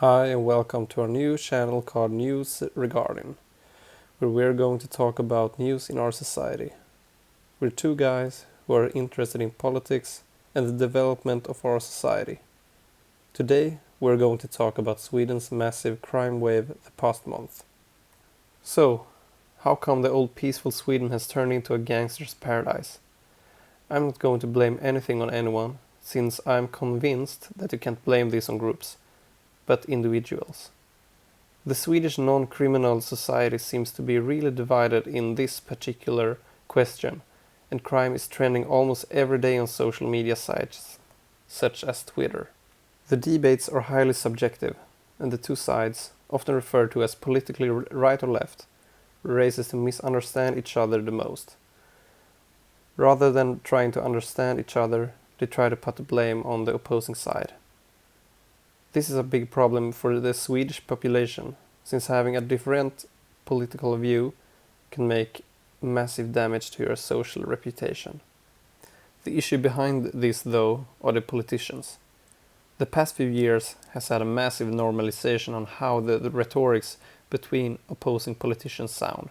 Hi and welcome to our new channel called News Regarding, where we're going to talk about news in our society. We're two guys who are interested in politics and the development of our society. Today we're going to talk about Sweden's massive crime wave the past month. So, how come the old peaceful Sweden has turned into a gangster's paradise? I'm not going to blame anything on anyone, since I'm convinced that you can't blame this on groups, but individuals. The Swedish non-criminal society seems to be really divided in this particular question, and crime is trending almost every day on social media sites, such as Twitter. The debates are highly subjective, and the two sides, often referred to as politically right or left, races to misunderstand each other the most. Rather than trying to understand each other, they try to put the blame on the opposing side. This is a big problem for the Swedish population, since having a different political view can make massive damage to your social reputation. The issue behind this, though, are the politicians. The past few years has had a massive normalization on how the rhetorics between opposing politicians sound,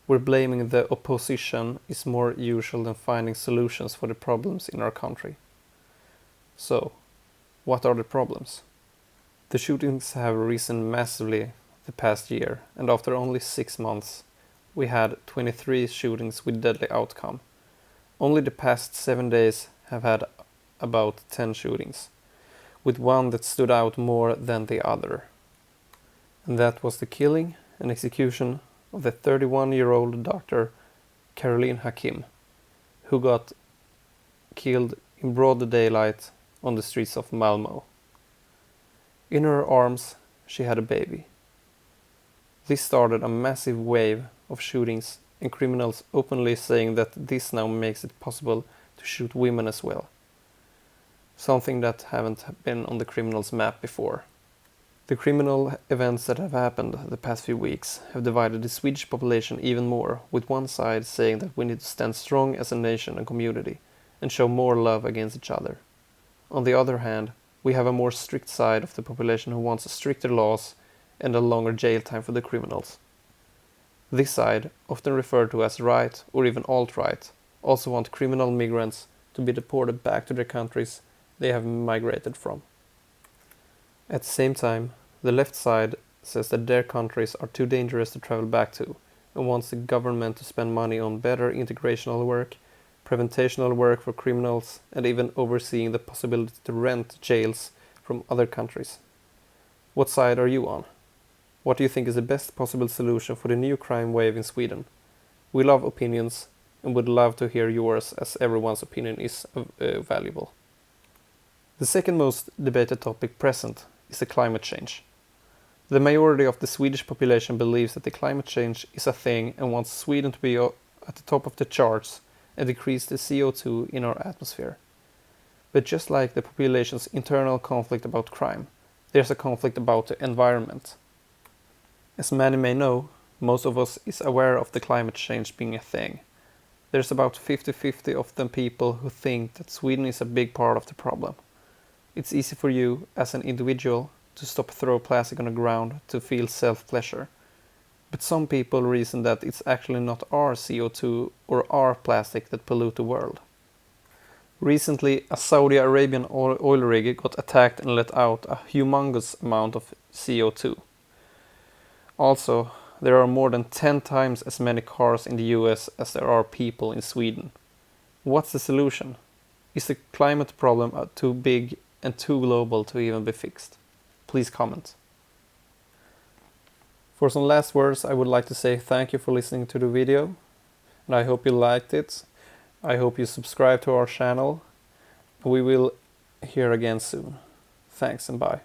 where blaming the opposition is more usual than finding solutions for the problems in our country. So, what are the problems? The shootings have risen massively the past year, and after only 6 months, we had 23 shootings with deadly outcome. Only the past 7 days have had about 10 shootings, with one that stood out more than the other. And that was the killing and execution of the 31-year-old doctor Caroline Hakim, who got killed in broad daylight on the streets of Malmö. In her arms, she had a baby. This started a massive wave of shootings and criminals openly saying that this now makes it possible to shoot women as well. Something that haven't been on the criminals' map before. The criminal events that have happened the past few weeks have divided the Swedish population even more, with one side saying that we need to stand strong as a nation and community and show more love against each other. On the other hand, we have a more strict side of the population who wants stricter laws and a longer jail time for the criminals. This side, often referred to as right or even alt-right, also want criminal migrants to be deported back to their countries they have migrated from. At the same time, the left side says that their countries are too dangerous to travel back to and wants the government to spend money on better integrational work, preventational work for criminals, and even overseeing the possibility to rent jails from other countries. What side are you on? What do you think is the best possible solution for the new crime wave in Sweden? We love opinions and would love to hear yours, as everyone's opinion is valuable. The second most debated topic present is the climate change. The majority of the Swedish population believes that the climate change is a thing and wants Sweden to be at the top of the charts and decrease the CO2 in our atmosphere. But just like the population's internal conflict about crime, there's a conflict about the environment. As many may know, most of us is aware of the climate change being a thing. There's about 50-50 of the people who think that Sweden is a big part of the problem. It's easy for you, as an individual, to stop throw plastic on the ground to feel self-pleasure. But some people reason that it's actually not our CO2 or our plastic that pollute the world. Recently, a Saudi Arabian oil rig got attacked and let out a humongous amount of CO2. Also, there are more than 10 times as many cars in the US as there are people in Sweden. What's the solution? Is the climate problem too big and too global to even be fixed? Please comment. For some last words, I would like to say thank you for listening to the video, and I hope you liked it. I hope you subscribe to our channel. We will hear again soon. Thanks and bye.